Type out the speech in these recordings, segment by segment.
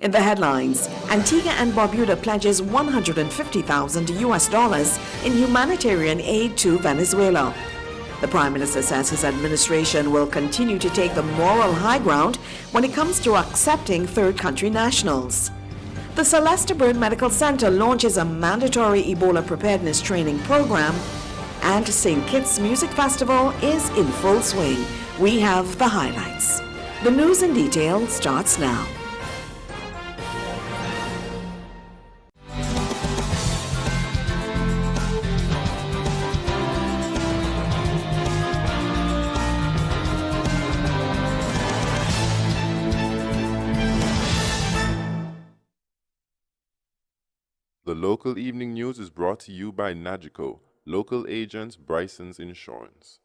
In the headlines, Antigua and Barbuda pledges $150,000 in humanitarian aid to Venezuela. The Prime Minister says his administration will continue to take the moral high ground when it comes to accepting third country nationals. The Celeste Bird Medical Center launches a mandatory Ebola preparedness training program, and St. Kitts Music Festival is in full swing. We have the highlights. The news in detail starts now. The local evening news is brought to you by Nagico, local agents Bryson's Insurance.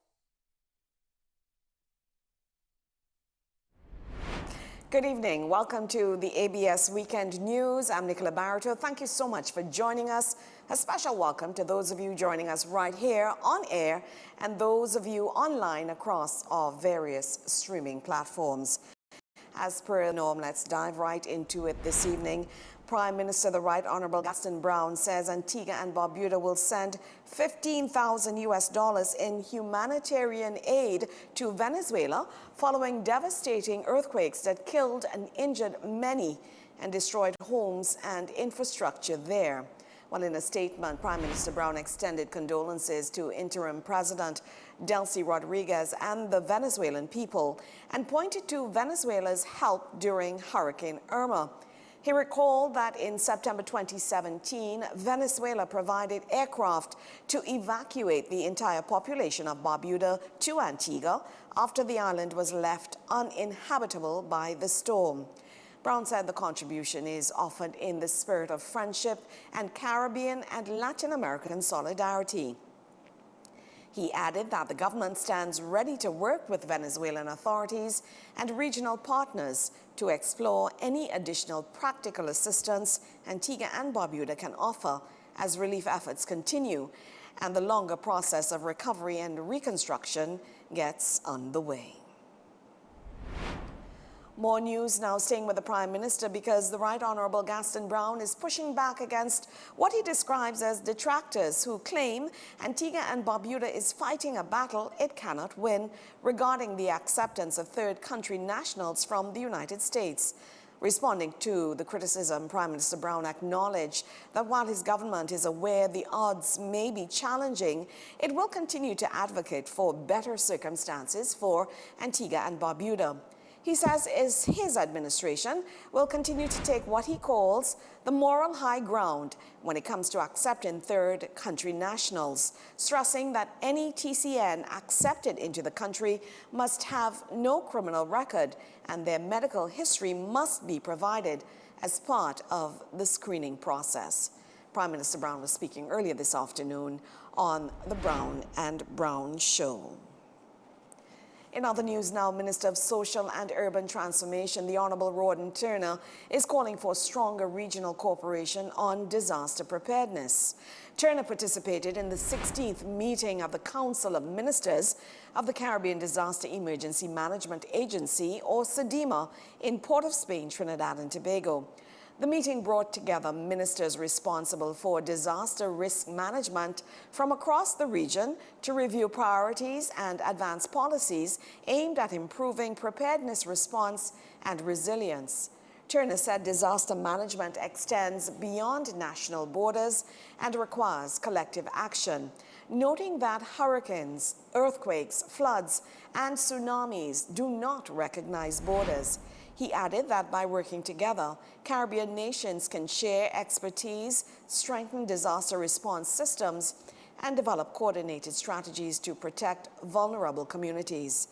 Good evening. Welcome to the ABS Weekend News. I'm Nicola Barreto. Thank you so much for joining us. A special welcome to those of you joining us right here on air and those of you online across our various streaming platforms. As per the norm, let's dive right into it this evening. Prime Minister, the Right Honorable Gaston Brown, says Antigua and Barbuda will send $15,000 in humanitarian aid to Venezuela following devastating earthquakes that killed and injured many and destroyed homes and infrastructure there. Well, in a statement, Prime Minister Brown extended condolences to interim President Delcy Rodriguez and the Venezuelan people and pointed to Venezuela's help during Hurricane Irma. He recalled that in September 2017, Venezuela provided aircraft to evacuate the entire population of Barbuda to Antigua after the island was left uninhabitable by the storm. Brown said the contribution is offered in the spirit of friendship and Caribbean and Latin American solidarity. He added that the government stands ready to work with Venezuelan authorities and regional partners to explore any additional practical assistance Antigua and Barbuda can offer as relief efforts continue and the longer process of recovery and reconstruction gets underway. More news now, staying with the Prime Minister, because the Right Honorable Gaston Brown is pushing back against what he describes as detractors who claim Antigua and Barbuda is fighting a battle it cannot win regarding the acceptance of third country nationals from the United States. Responding to the criticism, Prime Minister Brown acknowledged that while his government is aware the odds may be challenging, it will continue to advocate for better circumstances for Antigua and Barbuda. He says his administration will continue to take what he calls the moral high ground when it comes to accepting third country nationals, stressing that any TCN accepted into the country must have no criminal record and their medical history must be provided as part of the screening process. Prime Minister Brown was speaking earlier this afternoon on the Brown and Brown Show. In other news now, Minister of Social and Urban Transformation, the Honorable Rawdon Turner, is calling for stronger regional cooperation on disaster preparedness. Turner participated in the 16th meeting of the Council of Ministers of the Caribbean Disaster Emergency Management Agency, or SEDEMA, in Port of Spain, Trinidad and Tobago. The meeting brought together ministers responsible for disaster risk management from across the region to review priorities and advance policies aimed at improving preparedness response and resilience. Turner said disaster management extends beyond national borders and requires collective action, noting that hurricanes, earthquakes, floods, and tsunamis do not recognize borders. He added that by working together, Caribbean nations can share expertise, strengthen disaster response systems, and develop coordinated strategies to protect vulnerable communities.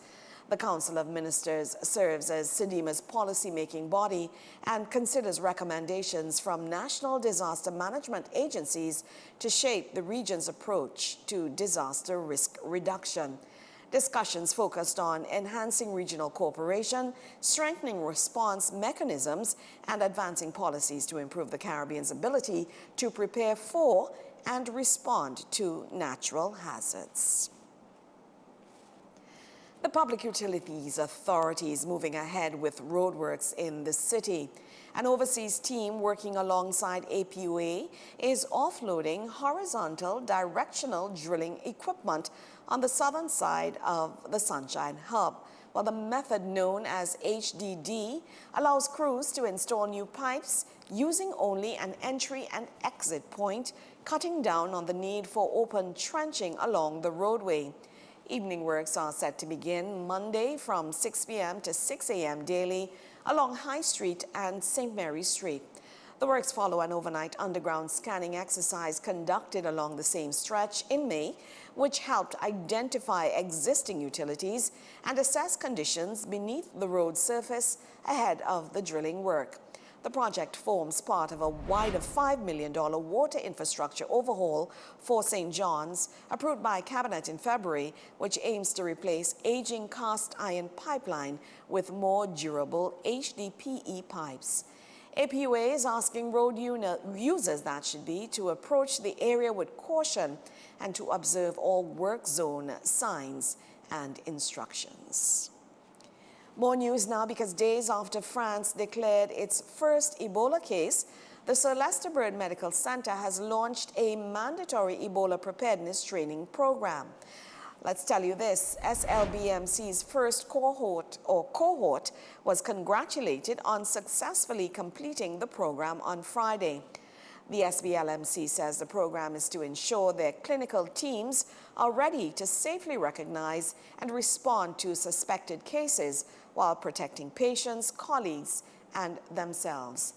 The Council of Ministers serves as SEDEMA's policy-making body and considers recommendations from national disaster management agencies to shape the region's approach to disaster risk reduction. Discussions focused on enhancing regional cooperation, strengthening response mechanisms, and advancing policies to improve the Caribbean's ability to prepare for and respond to natural hazards. The Public Utilities Authority is moving ahead with roadworks in the city. An overseas team working alongside APUA is offloading horizontal directional drilling equipment on the southern side of the Sunshine Hub. While the method known as HDD allows crews to install new pipes using only an entry and exit point, cutting down on the need for open trenching along the roadway. Evening works are set to begin Monday from 6 p.m. to 6 a.m. daily along High Street and St. Mary's Street. The works follow an overnight underground scanning exercise conducted along the same stretch in May, which helped identify existing utilities and assess conditions beneath the road surface ahead of the drilling work. The project forms part of a wider $5 million water infrastructure overhaul for St. John's, approved by Cabinet in February, which aims to replace aging cast iron pipeline with more durable HDPE pipes. APUA is asking road users, that should be, to approach the area with caution and to observe all work zone signs and instructions. More news now, because days after France declared its first Ebola case, the Sir Lester Bird Medical Center has launched a mandatory Ebola preparedness training program. Let's tell you this, SLBMC's first cohort was congratulated on successfully completing the program on Friday. The SBLMC says the program is to ensure their clinical teams are ready to safely recognize and respond to suspected cases while protecting patients, colleagues, and themselves.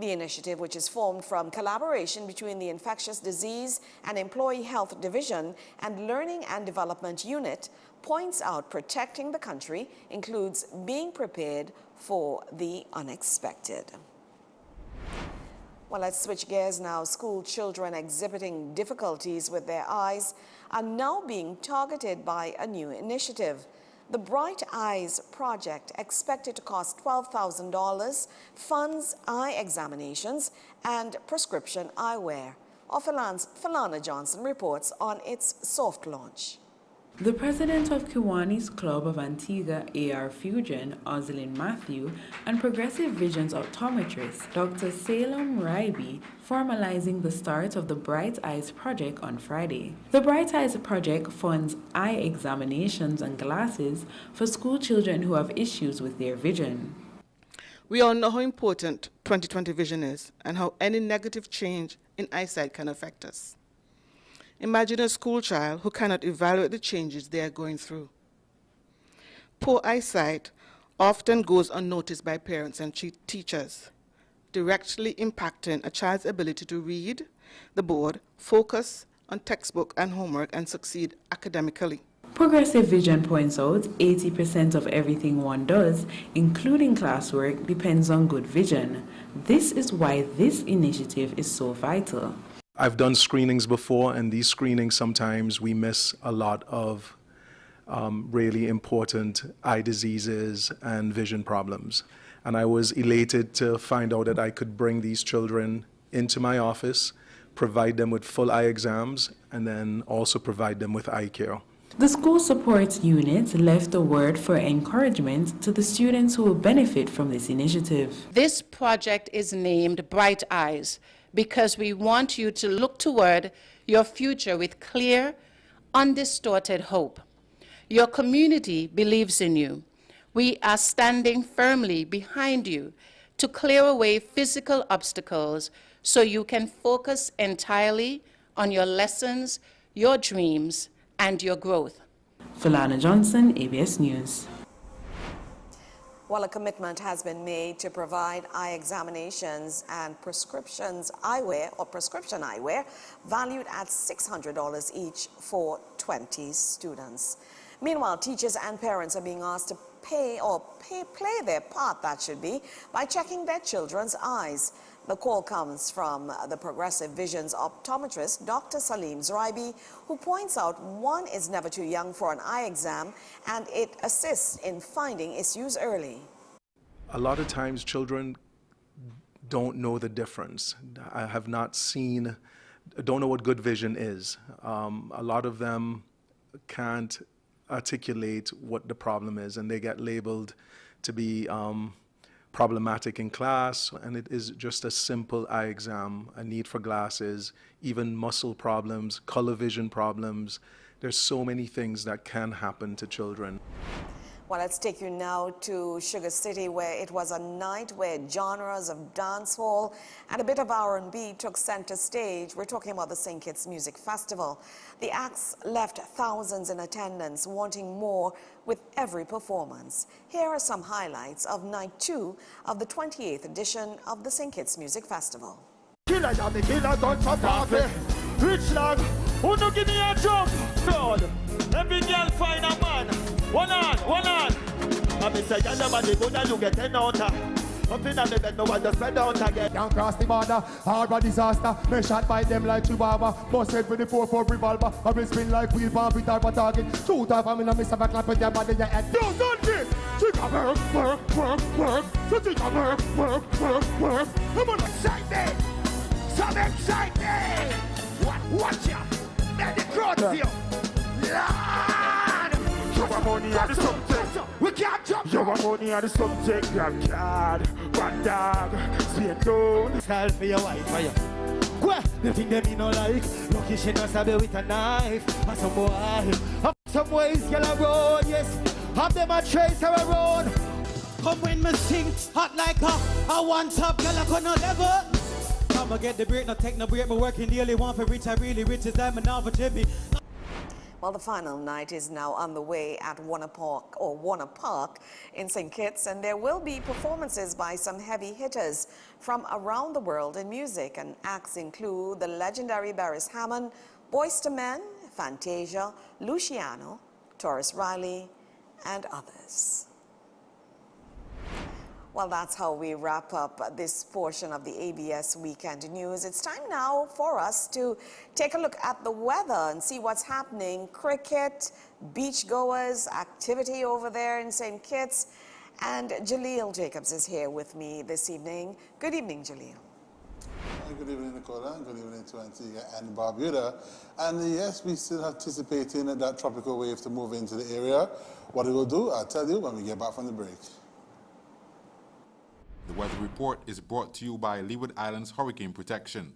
The initiative, which is formed from collaboration between the Infectious Disease and Employee Health Division and Learning and Development Unit, points out protecting the country includes being prepared for the unexpected. Well, let's switch gears now. School children exhibiting difficulties with their eyes are now being targeted by a new initiative. The Bright Eyes project, expected to cost $12,000, funds eye examinations and prescription eyewear. Falana Johnson reports on its soft launch. The president of Kiwani's Club of Antigua AR Fusion, Ozelyn Matthew, and Progressive Vision's optometrist, Dr. Salem Raibi, formalizing the start of the Bright Eyes Project on Friday. The Bright Eyes Project funds eye examinations and glasses for school children who have issues with their vision. We all know how important 20/20 vision is and how any negative change in eyesight can affect us. Imagine a school child who cannot evaluate the changes they are going through. Poor eyesight often goes unnoticed by parents and teachers, directly impacting a child's ability to read the board, focus on textbook and homework, and succeed academically. Progressive Vision points out 80% of everything one does, including classwork, depends on good vision. This is why this initiative is so vital. I've done screenings before, and these screenings, sometimes we miss a lot of really important eye diseases and vision problems. And I was elated to find out that I could bring these children into my office, provide them with full eye exams, and then also provide them with eye care. The school support unit left a word for encouragement to the students who will benefit from this initiative. This project is named Bright Eyes because we want you to look toward your future with clear, undistorted hope. Your community believes in you. We are standing firmly behind you to clear away physical obstacles so you can focus entirely on your lessons, your dreams, and your growth. Falana Johnson, ABS News. Well, a commitment has been made to provide eye examinations and prescription eyewear valued at $600 each for 20 students. Meanwhile, teachers and parents are being asked to play their part, that should be, by checking their children's eyes. The call comes from the Progressive Vision's optometrist, Dr. Salim Zraibi, who points out one is never too young for an eye exam, and it assists in finding issues early. A lot of times children don't know the difference. I have not seen, don't know what good vision is. A lot of them can't articulate what the problem is, and they get labeled to be problematic in class, and it is just a simple eye exam, a need for glasses, even muscle problems, color vision problems. There's so many things that can happen to children. Well, let's take you now to Sugar City, where it was a night where genres of dancehall and a bit of R&B took center stage. We're talking about the St. Kitts Music Festival. The acts left thousands in attendance, wanting more with every performance. Here are some highlights of night 2 of the 28th edition of the St. Kitts Music Festival. Killer, yeah, me killer done for party. Rich lad, who no give me a jump? God, every girl find a man. One on. I me say, y'all nobody good and you get 10 out. Up in the bed, no one just spread out again. Can't cross the border, harbor disaster. Me shot by them like Chihuahua. Bust head with the 4-4 revolver. I will spin like wheel bomb with our target. Shoot off, I'm in a miss of a clap with your body, your head. Yo, Sunday! Chica work. So chica work. Come on, excite me! Some excite me! Watch ya! Let the crowd feel! Lord! Your money on the subject. We can't jump. Your money on the subject. Your card. Bad dog. Stay down. Style for your wife, for you. Well, the thing them you no like. Lucky she not stab you with a knife. And some boy. Some ways girl around, yes. Have them a trace her around. Come when me sing. Hot like a one top girl I couldn't never. I'ma get the break, not take no break. Me working daily, want for rich, I really rich as I'm now for Jimmy. Well, the final night is now on the way at Warner Park in St. Kitts, and there will be performances by some heavy hitters from around the world in music, and acts include the legendary Beres Hammond, Boyz II Men, Fantasia, Luciano, Taurus Riley, and others. Well, that's how we wrap up this portion of the ABS Weekend News. It's time now for us to take a look at the weather and see what's happening. Cricket, beachgoers, activity over there in St. Kitts. And Jaleel Jacobs is here with me this evening. Good evening, Jaleel. Good evening, Nicola, and good evening to Antigua and Barbuda. And yes, we're still anticipating that tropical wave to move into the area. What it will do, I'll tell you when we get back from the break. The weather report is brought to you by Leeward Islands Hurricane Protection.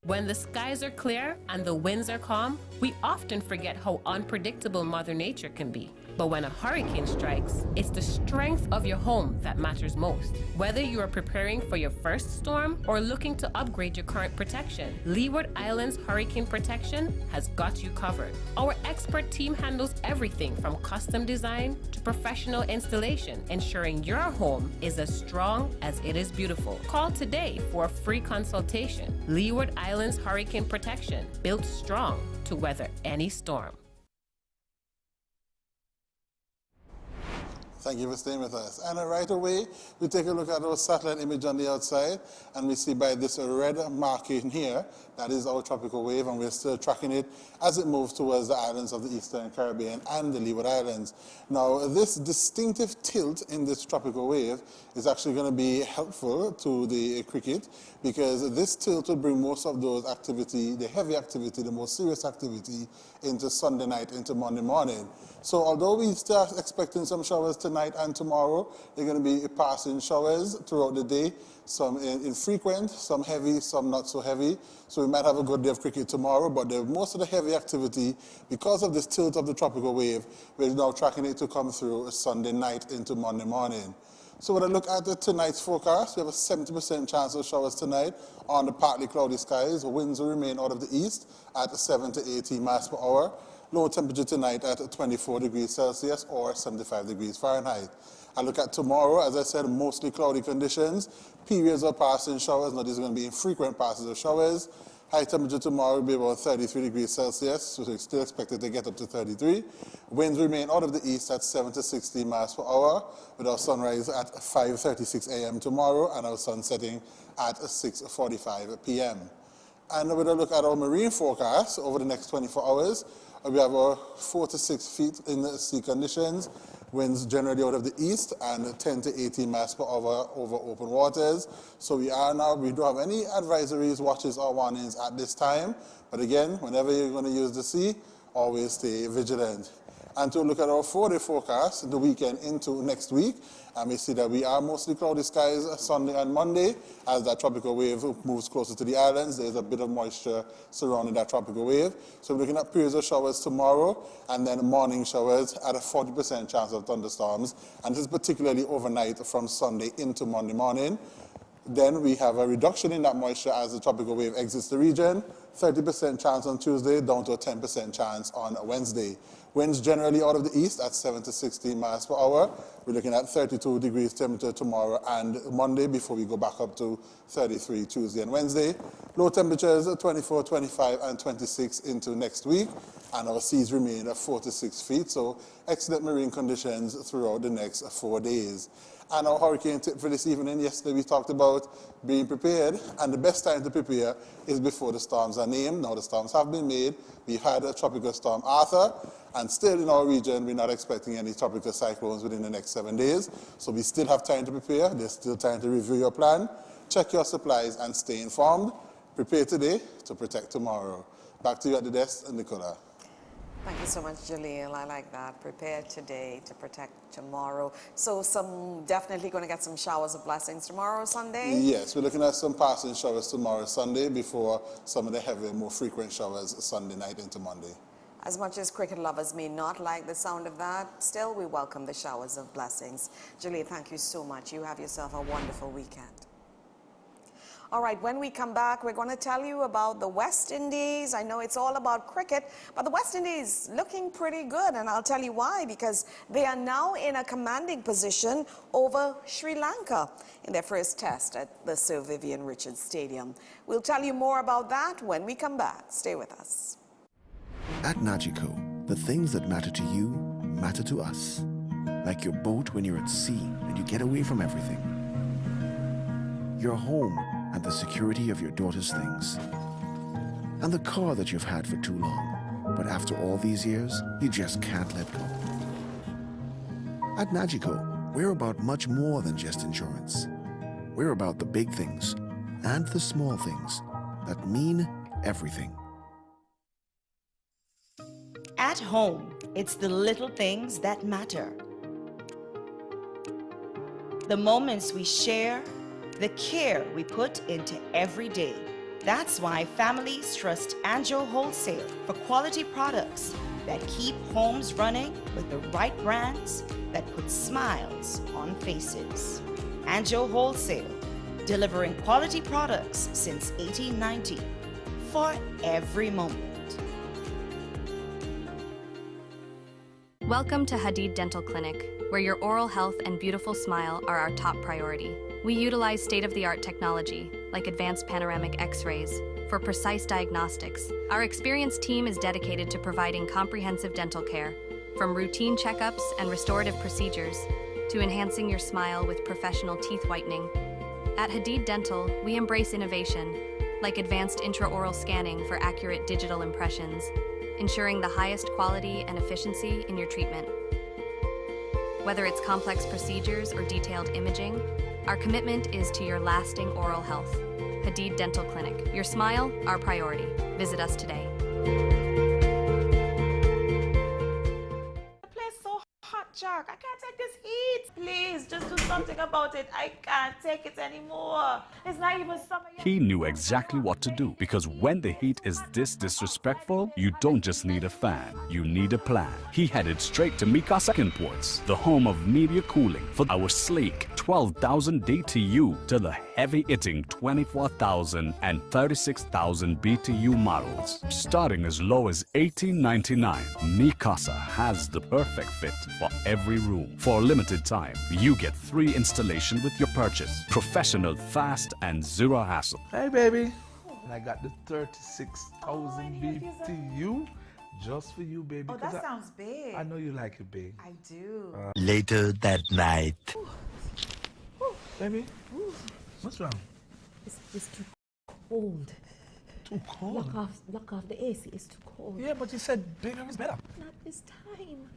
When the skies are clear and the winds are calm, we often forget how unpredictable Mother Nature can be. But when a hurricane strikes, it's the strength of your home that matters most. Whether you are preparing for your first storm or looking to upgrade your current protection, Leeward Islands Hurricane Protection has got you covered. Our expert team handles everything from custom design to professional installation, ensuring your home is as strong as it is beautiful. Call today for a free consultation. Leeward Islands Hurricane Protection, built strong to weather any storm. Thank you for staying with us. And right away, we take a look at our satellite image on the outside, and we see by this red marking here, that is our tropical wave, and we're still tracking it as it moves towards the islands of the Eastern Caribbean and the Leeward Islands. Now, this distinctive tilt in this tropical wave is actually going to be helpful to the cricket, because this tilt will bring most of those activity, the heavy activity, the most serious activity, into Sunday night, into Monday morning. So although we start expecting some showers tonight and tomorrow, they're going to be passing showers throughout the day, some infrequent, some heavy, some not so heavy. So we might have a good day of cricket tomorrow, but most of the heavy activity, because of this tilt of the tropical wave, we're now tracking it to come through Sunday night into Monday morning. So when I look at tonight's forecast, we have a 70% chance of showers tonight on the partly cloudy skies. Winds will remain out of the east at 7 to 18 miles per hour. Low temperature tonight at 24 degrees Celsius or 75 degrees Fahrenheit. I look at tomorrow, as I said, mostly cloudy conditions. Periods of passing showers. Now, these are going to be infrequent passes of showers. High temperature tomorrow will be about 33 degrees Celsius, so it's still expected to get up to 33. Winds remain out of the east at 7 to 16 miles per hour, with our sunrise at 5:36 a.m. tomorrow and our sun setting at 6:45 p.m. And with a look at our marine forecast over the next 24 hours, we have our 4 to 6 feet in the sea conditions, winds generally out of the east and 10 to 18 miles per hour over open waters. So we don't have any advisories, watches or warnings at this time. But again, whenever you're going to use the sea, always stay vigilant. And to look at our 4-day forecast, the weekend into next week, and we see that we are mostly cloudy skies Sunday and Monday. As that tropical wave moves closer to the islands, there's a bit of moisture surrounding that tropical wave. So we're looking at periods of showers tomorrow, and then morning showers at a 40% chance of thunderstorms. And this is particularly overnight from Sunday into Monday morning. Then we have a reduction in that moisture as the tropical wave exits the region, 30% chance on Tuesday, down to a 10% chance on Wednesday. Winds generally out of the east at 7 to 16 miles per hour. We're looking at 32 degrees temperature tomorrow and Monday before we go back up to 33 Tuesday and Wednesday. Low temperatures 24, 25, and 26 into next week. And our seas remain at 4 to 6 feet, so excellent marine conditions throughout the next 4 days. And our hurricane tip for this evening, yesterday we talked about being prepared, and the best time to prepare is before the storms are named. Now the storms have been made. We've had a tropical storm Arthur, and still in our region we're not expecting any tropical cyclones within the next 7 days. So we still have time to prepare. There's still time to review your plan, check your supplies, and stay informed. Prepare today to protect tomorrow. Back to you at the desk, Nicola. Thank you so much, Jaleel. I like that. Prepare today to protect tomorrow. So definitely going to get some showers of blessings tomorrow, Sunday? Yes, we're looking at some passing showers tomorrow, Sunday, before some of the heavier, more frequent showers Sunday night into Monday. As much as cricket lovers may not like the sound of that, still we welcome the showers of blessings. Jaleel, thank you so much. You have yourself a wonderful weekend. All right, when we come back, we're going to tell you about the West Indies. I know it's all about cricket, but the West Indies looking pretty good, and I'll tell you why, because they are now in a commanding position over Sri Lanka in their first test at the Sir Vivian Richards Stadium. We'll tell you more about that when we come back. Stay with us. At Nagico, the things that matter to you matter to us. Like your boat when you're at sea and you get away from everything. Your home and the security of your daughter's things. And the car that you've had for too long, but after all these years, you just can't let go. At Nagico, we're about much more than just insurance. We're about the big things and the small things that mean everything. At home, it's the little things that matter. The moments we share, the care we put into every day. That's why families trust Anjo Wholesale for quality products that keep homes running with the right brands that put smiles on faces. Anjo Wholesale, delivering quality products since 1890 for every moment. Welcome to Hadid Dental Clinic, where your oral health and beautiful smile are our top priority. We utilize state-of-the-art technology, like advanced panoramic X-rays, for precise diagnostics. Our experienced team is dedicated to providing comprehensive dental care, from routine checkups and restorative procedures, to enhancing your smile with professional teeth whitening. At Hadid Dental, we embrace innovation, like advanced intraoral scanning for accurate digital impressions, ensuring the highest quality and efficiency in your treatment. Whether it's complex procedures or detailed imaging, our commitment is to your lasting oral health. Hadid Dental Clinic. Your smile, our priority. Visit us today. The place so hot, Jack. I can't take this heat. Please, just do something about it. I can't take it anymore. It's not even summer yet. He knew exactly what to do, because when the heat is this disrespectful, you don't just need a fan, you need a plan. He headed straight to Mikasa Imports, the home of media cooling, for our sleek 12,000 DTU to the heavy-hitting 24,000 and 36,000 BTU models. Starting as low as $18.99, Mikasa has the perfect fit for every room. For a limited time, you get free installation with your purchase. Professional, fast, and zero hassle. Hey, baby. I got the 36,000 BTU just for you, baby. Oh, that sounds big. I know you like it big. I do. Later that night. Baby, what's wrong? It's too cold. Too cold? Lock off the AC. It's too cold. Yeah, but you said bigger is better. Not this time.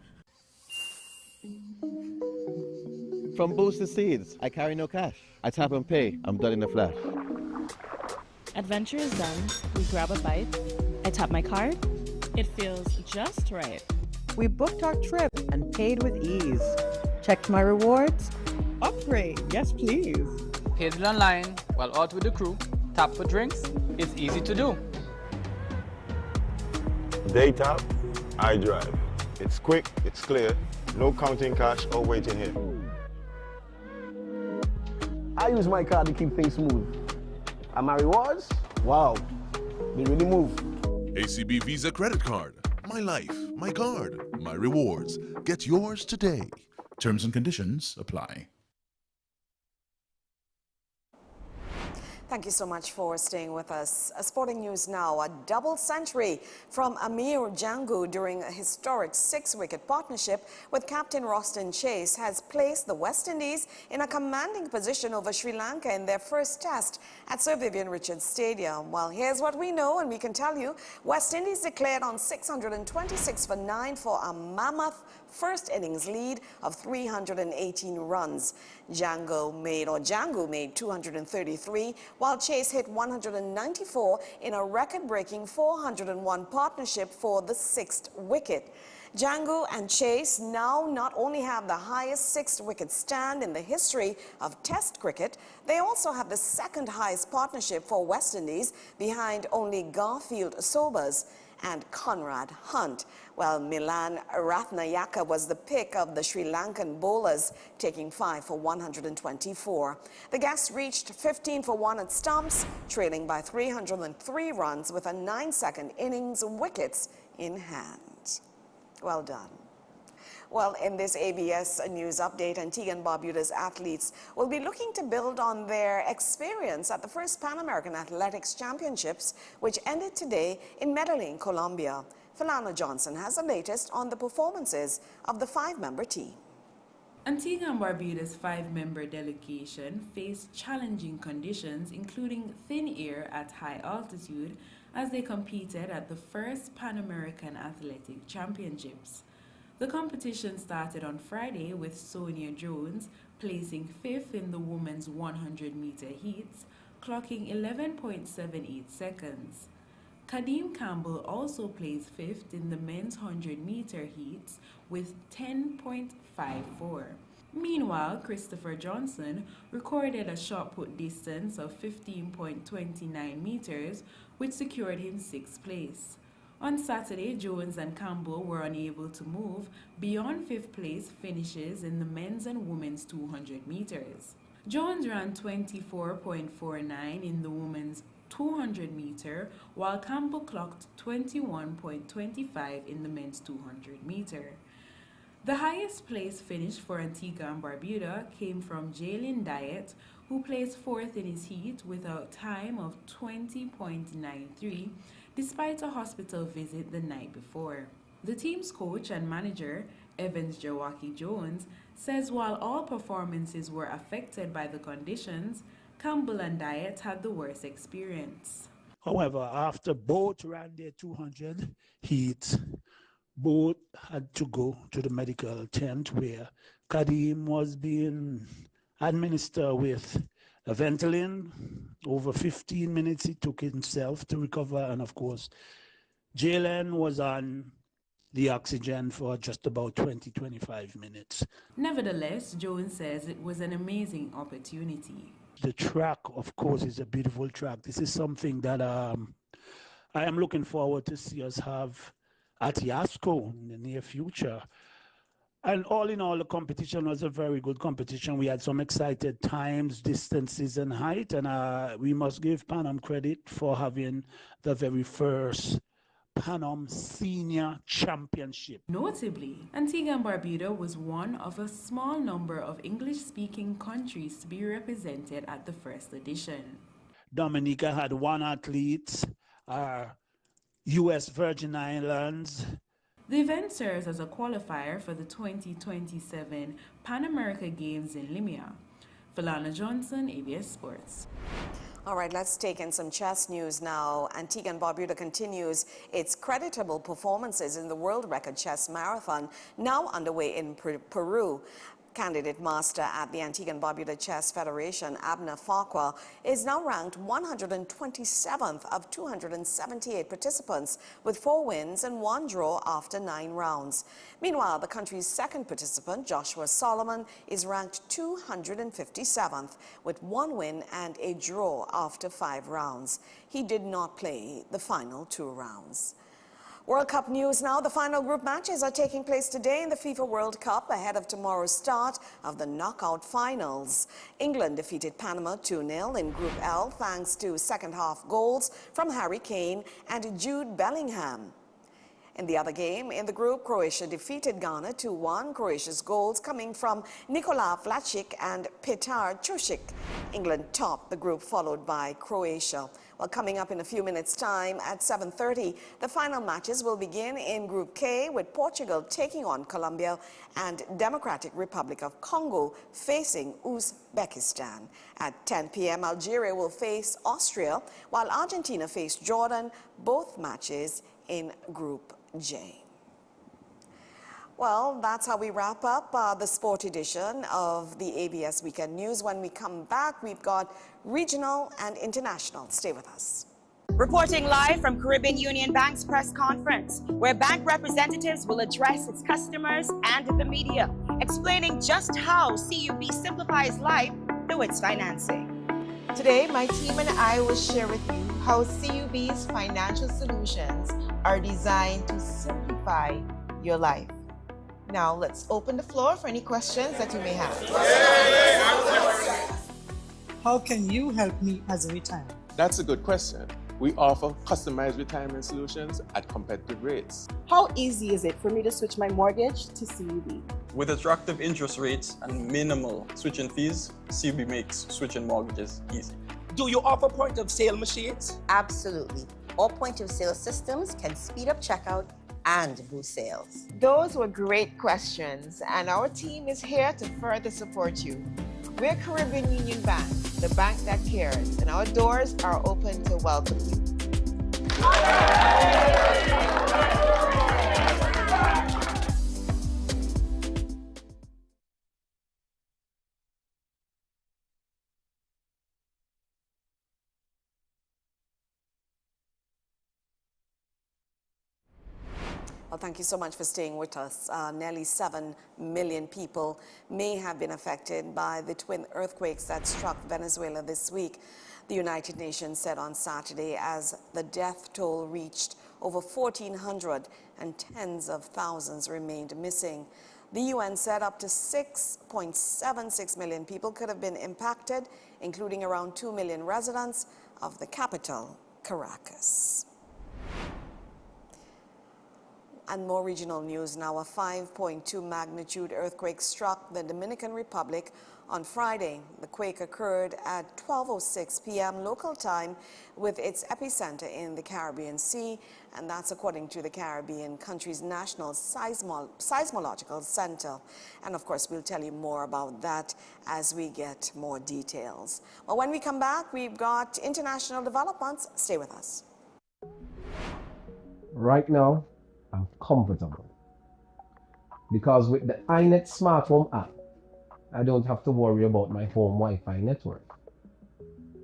From Boosted Seeds, I carry no cash. I tap and pay. I'm done in a flash. Adventure is done. We grab a bite. I tap my card. It feels just right. We booked our trip and paid with ease. Checked my rewards. Upgrade, yes please. Paid it online while out with the crew. Tap for drinks. It's easy to do. They tap, I drive. It's quick, it's clear, no counting cash or waiting here. I use my card to keep things smooth. And my rewards? Wow, they really move. ACB Visa Credit Card. My life, my card, my rewards. Get yours today. Terms and conditions apply. Thank you so much for staying with us. Sporting news now. A double century from Amir Jangu during a historic 6-wicket partnership with captain Roston Chase has placed the West Indies in a commanding position over Sri Lanka in their first test at Sir Vivian Richards Stadium. Well, here's what we know, and we can tell you. West Indies declared on 626 for 9 for a mammoth first innings lead of 318 runs. Jangu made 233, while Chase hit 194 in a record-breaking 401 partnership for the 6th wicket. Jangu and Chase now not only have the highest 6th wicket stand in the history of Test cricket, they also have the second highest partnership for West Indies, behind only Garfield Sobers and Conrad Hunt. Well, Milan Rathnayaka was the pick of the Sri Lankan bowlers, taking 5 for 124. The guests reached 15 for 1 at stumps, trailing by 303 runs with a 9-second innings, wickets in hand. Well done. Well, in this ABS News update, Antigua and Barbuda's athletes will be looking to build on their experience at the first Pan American Athletics Championships, which ended today in Medellin, Colombia. Philana Johnson has the latest on the performances of the 5-member team. Antigua and Barbuda's 5-member delegation faced challenging conditions, including thin air at high altitude, as they competed at the first Pan American Athletic Championships. The competition started on Friday with Sonia Jones placing 5th in the women's 100-meter heats, clocking 11.78 seconds. Kadeem Campbell also placed 5th in the men's 100-meter heats with 10.54. Meanwhile, Christopher Johnson recorded a shot put distance of 15.29 meters, which secured him 6th place. On Saturday, Jones and Campbell were unable to move beyond 5th place finishes in the men's and women's 200 meters. Jones ran 24.49 in the women's 200 meter, while Campbell clocked 21.25 in the men's 200 meter. The highest place finish for Antigua and Barbuda came from Jalen Diet, who placed 4th in his heat with a time of 20.93, despite a hospital visit the night before. The team's coach and manager, Evans Jawaki Jones, says while all performances were affected by the conditions, Campbell and Diet had the worst experience. However, after both ran their 200 heats, both had to go to the medical tent where Kadeem was being administered with a Ventolin. Over 15 minutes it took himself to recover, and of course Jalen was on the oxygen for just about 20-25 minutes. Nevertheless, Jones says it was an amazing opportunity. The track, of course, is a beautiful track. This is something that I am looking forward to see us have at YASCO in the near future. And all in all, the competition was a very good competition. We had some excited times, distances, and height, and we must give Pan Am credit for having the very first Pan Am Senior Championship. Notably, Antigua and Barbuda was one of a small number of English-speaking countries to be represented at the first edition. Dominica had 1 athlete, U.S. Virgin Islands. The event serves as a qualifier for the 2027 Pan America Games in Limia. Philana Johnson, ABS Sports. All right, let's take in some chess news now. Antigua and Barbuda continues its creditable performances in the World Record Chess Marathon, now underway in Peru. Candidate master at the Antigua and Barbuda Chess Federation, Abner Farquhar, is now ranked 127th of 278 participants with 4 wins and 1 draw after 9 rounds. Meanwhile, the country's second participant, Joshua Solomon, is ranked 257th with 1 win and a draw after 5 rounds. He did not play the final 2 rounds. World Cup news now. The final group matches are taking place today in the FIFA World Cup ahead of tomorrow's start of the knockout finals. England defeated Panama 2-0 in Group L thanks to second-half goals from Harry Kane and Jude Bellingham. In the other game in the group, Croatia defeated Ghana 2-1. Croatia's goals coming from Nikola Vlasic and Petar Čušić. England topped the group, followed by Croatia. Well, coming up in a few minutes' time at 7:30, the final matches will begin in Group K with Portugal taking on Colombia and Democratic Republic of Congo facing Uzbekistan. At 10 p.m., Algeria will face Austria, while Argentina face Jordan, both matches in Group J. Well, that's how we wrap up the sport edition of the ABS Weekend News. When we come back, we've got regional and international. Stay with us. Reporting live from Caribbean Union Bank's press conference, where bank representatives will address its customers and the media, explaining just how CUB simplifies life through its financing. Today, my team and I will share with you how CUB's financial solutions are designed to simplify your life. Now, let's open the floor for any questions that you may have. How can you help me as a retiree? That's a good question. We offer customized retirement solutions at competitive rates. How easy is it for me to switch my mortgage to CUB? With attractive interest rates and minimal switching fees, CUB makes switching mortgages easy. Do you offer point-of-sale machines? Absolutely. All point-of-sale systems can speed up checkout and boost sales. Those were great questions, and our team is here to further support you. We're Caribbean Union Bank, the bank that cares, and our doors are open to welcome you. Well, thank you so much for staying with us. Nearly 7 million people may have been affected by the twin earthquakes that struck Venezuela this week, the United Nations said on Saturday, as the death toll reached over 1,400 and tens of thousands remained missing. The UN said up to 6.76 million people could have been impacted, including around 2 million residents of the capital, Caracas. And more regional news now. A 5.2 magnitude earthquake struck the Dominican Republic on Friday. The quake occurred at 12:06 p.m. local time with its epicenter in the Caribbean Sea, and that's according to the Caribbean country's National Seismological Center. And of course, we'll tell you more about that as we get more details. Well, when we come back, we've got international developments. Stay with us. Right now, I'm comfortable because with the iNet Smart Home app, I don't have to worry about my home Wi-Fi network.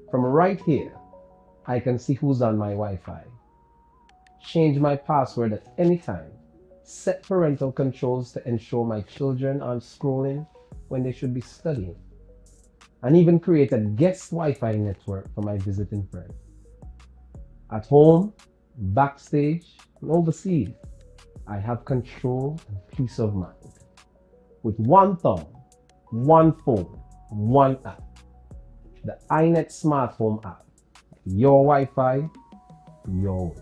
From right here, I can see who's on my Wi-Fi, change my password at any time, set parental controls to ensure my children aren't scrolling when they should be studying, and even create a guest Wi-Fi network for my visiting friends. At home, backstage, and overseas, I have control and peace of mind. With one thumb, one phone, one app. The iNet Smart Home app. Your Wi-Fi, your way.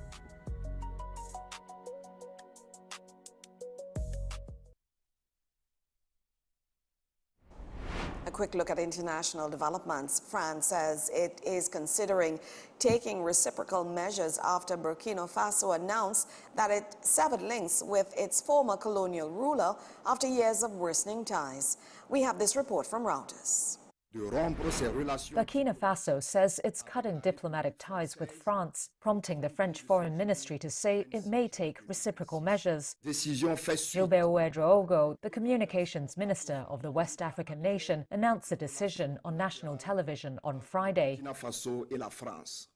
A quick look at international developments. France says it is considering taking reciprocal measures after Burkina Faso announced that it severed links with its former colonial ruler after years of worsening ties. We have this report from Reuters. Burkina Faso says it's cutting diplomatic ties with France, prompting the French Foreign Ministry to say it may take reciprocal measures. Gilbert Ouedraogo, the communications minister of the West African nation, announced the decision on national television on Friday.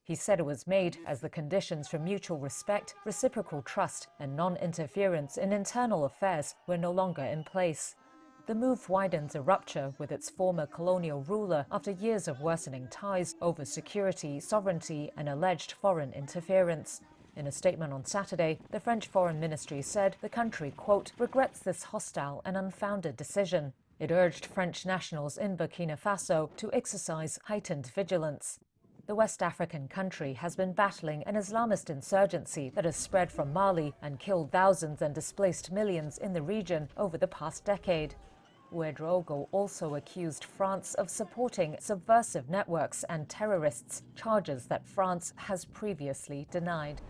He said it was made as the conditions for mutual respect, reciprocal trust, and non-interference in internal affairs were no longer in place. The move widens a rupture with its former colonial ruler after years of worsening ties over security, sovereignty, and alleged foreign interference. In a statement on Saturday, the French Foreign Ministry said the country, quote, regrets this hostile and unfounded decision. It urged French nationals in Burkina Faso to exercise heightened vigilance. The West African country has been battling an Islamist insurgency that has spread from Mali and killed thousands and displaced millions in the region over the past decade. Ouedraogo also accused France of supporting subversive networks and terrorists, charges that France has previously denied.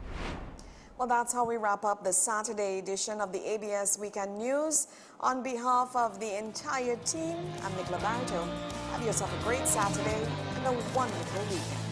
Well, that's how we wrap up the Saturday edition of the ABS Weekend News. On behalf of the entire team, I'm Nicola Barito. Have yourself a great Saturday and a wonderful weekend.